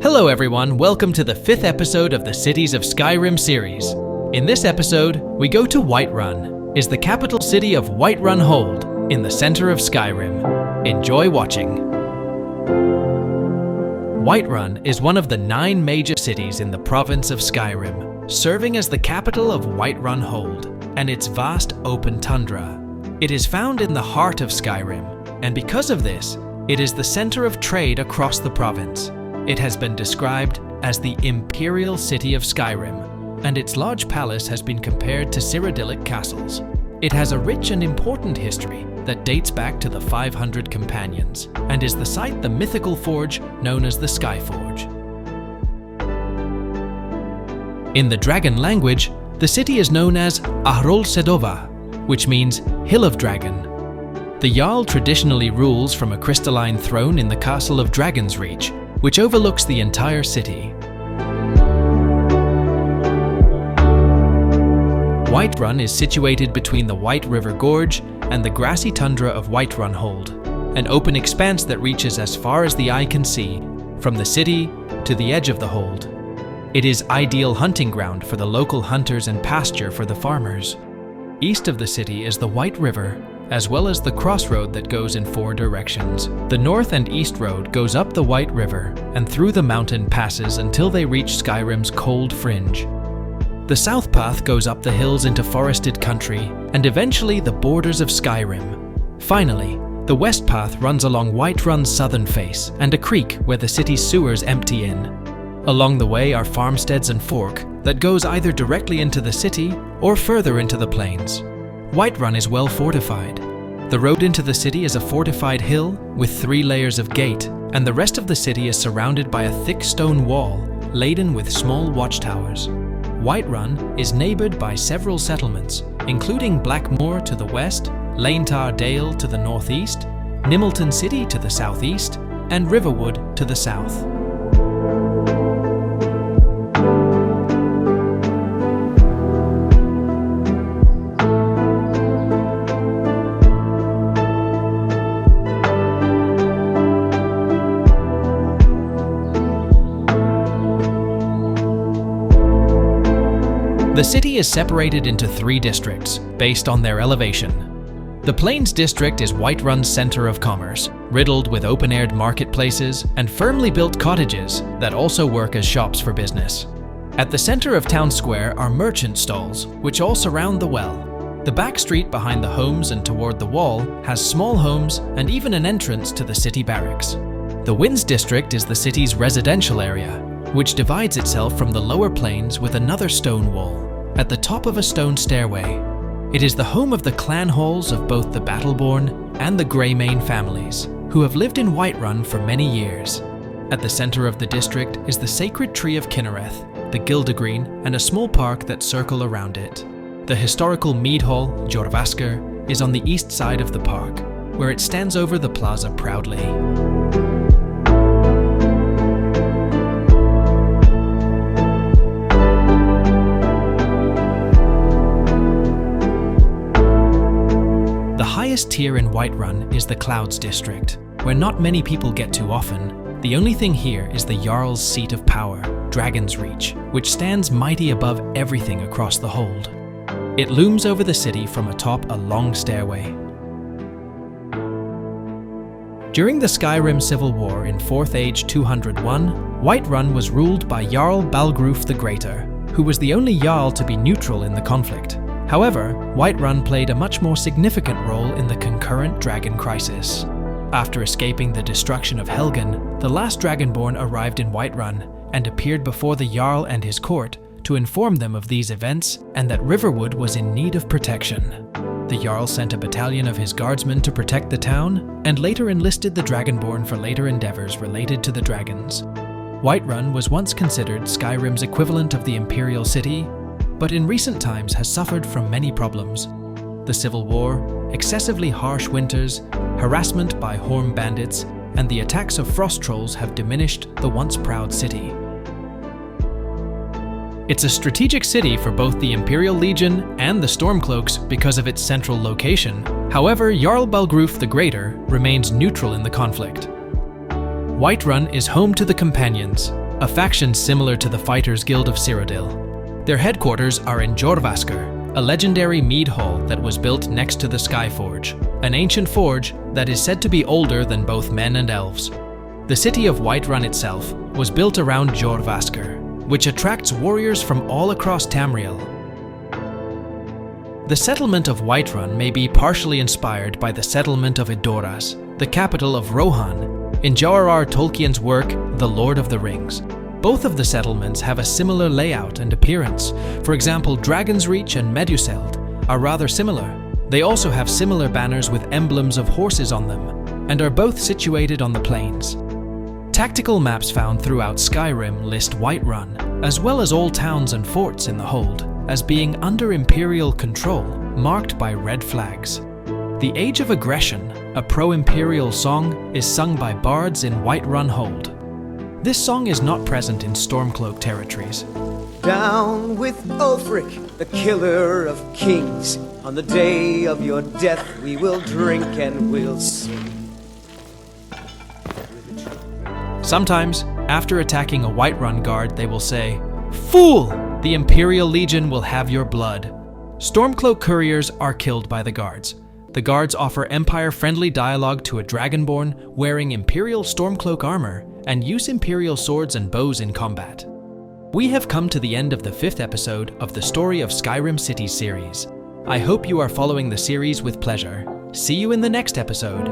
Hello everyone, welcome to the 5th episode of the Cities of Skyrim series. In this episode, we go to Whiterun, is the capital city of Whiterun Hold, in the center of Skyrim. Enjoy watching. Whiterun is one of the 9 major cities in the province of Skyrim, serving as the capital of Whiterun Hold and its vast open tundra. It is found in the heart of Skyrim, and because of this, it is the center of trade across the province. It has been described as the Imperial City of Skyrim, and its large palace has been compared to Cyrodilic castles. It has a rich and important history that dates back to the 500 companions, and is the site the mythical forge known as the Skyforge. In the dragon language, the city is known as Ahrolsedovah, which means Hill of Dragon. The Jarl traditionally rules from a crystalline throne in the castle of Dragonsreach, which overlooks the entire city. Whiterun is situated between the White River Gorge and the grassy tundra of Whiterun Hold, an open expanse that reaches as far as the eye can see, from the city to the edge of the hold. It is ideal hunting ground for the local hunters and pasture for the farmers. East of the city is the White River, as well as the crossroad that goes in 4 directions. The north and east road goes up the White River and through the mountain passes until they reach Skyrim's cold fringe. The south path goes up the hills into forested country and eventually the borders of Skyrim. Finally, the west path runs along Whiterun's southern face and a creek where the city's sewers empty in. Along the way are farmsteads and fork that goes either directly into the city or further into the plains. Whiterun is well fortified. The road into the city is a fortified hill with 3 layers of gate, and the rest of the city is surrounded by a thick stone wall laden with small watchtowers. Whiterun is neighboured by several settlements, including Blackmoor to the west, Lanetar Dale to the northeast, Nimilton City to the southeast, and Riverwood to the south. The city is separated into 3 districts, based on their elevation. The Plains District is Whiterun's center of commerce, riddled with open-aired marketplaces and firmly built cottages that also work as shops for business. At the center of town square are merchant stalls, which all surround the well. The back street behind the homes and toward the wall has small homes and even an entrance to the city barracks. The Winds District is the city's residential area, which divides itself from the lower plains with another stone wall at the top of a stone stairway. It is the home of the clan halls of both the Battleborn and the Greymane families, who have lived in Whiterun for many years. At the center of the district is the sacred tree of Kinnereth, the Gildegreen, and a small park that circle around it. The historical mead hall, Jorvaskr, is on the east side of the park, where it stands over the plaza proudly. The highest tier in Whiterun is the Clouds District, where not many people get to often. The only thing here is the Jarl's seat of power, Dragonsreach, which stands mighty above everything across the hold. It looms over the city from atop a long stairway. During the Skyrim Civil War in 4th Age 201, Whiterun was ruled by Jarl Balgruuf the Greater, who was the only Jarl to be neutral in the conflict. However, Whiterun played a much more significant role in the concurrent dragon crisis. After escaping the destruction of Helgen, the last Dragonborn arrived in Whiterun and appeared before the Jarl and his court to inform them of these events and that Riverwood was in need of protection. The Jarl sent a battalion of his guardsmen to protect the town and later enlisted the Dragonborn for later endeavors related to the dragons. Whiterun was once considered Skyrim's equivalent of the Imperial City, but in recent times has suffered from many problems. The Civil War, excessively harsh winters, harassment by Horm bandits, and the attacks of frost trolls have diminished the once proud city. It's a strategic city for both the Imperial Legion and the Stormcloaks because of its central location. However, Jarl Balgruuf the Greater remains neutral in the conflict. Whiterun is home to the Companions, a faction similar to the Fighters Guild of Cyrodiil. Their headquarters are in Jorrvaskr, a legendary mead hall that was built next to the Skyforge, an ancient forge that is said to be older than both men and elves. The city of Whiterun itself was built around Jorrvaskr, which attracts warriors from all across Tamriel. The settlement of Whiterun may be partially inspired by the settlement of Edoras, the capital of Rohan, in J.R.R. Tolkien's work, The Lord of the Rings. Both of the settlements have a similar layout and appearance. For example, Dragonsreach and Meduseld are rather similar. They also have similar banners with emblems of horses on them, and are both situated on the plains. Tactical maps found throughout Skyrim list Whiterun, as well as all towns and forts in the Hold, as being under Imperial control, marked by red flags. The Age of Aggression, a pro-Imperial song, is sung by bards in Whiterun Hold. This song is not present in Stormcloak territories. Down with Ulfric, the killer of kings. On the day of your death we will drink and we'll sing. Sometimes, after attacking a Whiterun guard, they will say, "Fool! The Imperial Legion will have your blood." Stormcloak couriers are killed by the guards. The guards offer Empire-friendly dialogue to a Dragonborn wearing Imperial Stormcloak armor and use Imperial swords and bows in combat. We have come to the end of the 5th episode of the Story of Skyrim Cities series. I hope you are following the series with pleasure. See you in the next episode.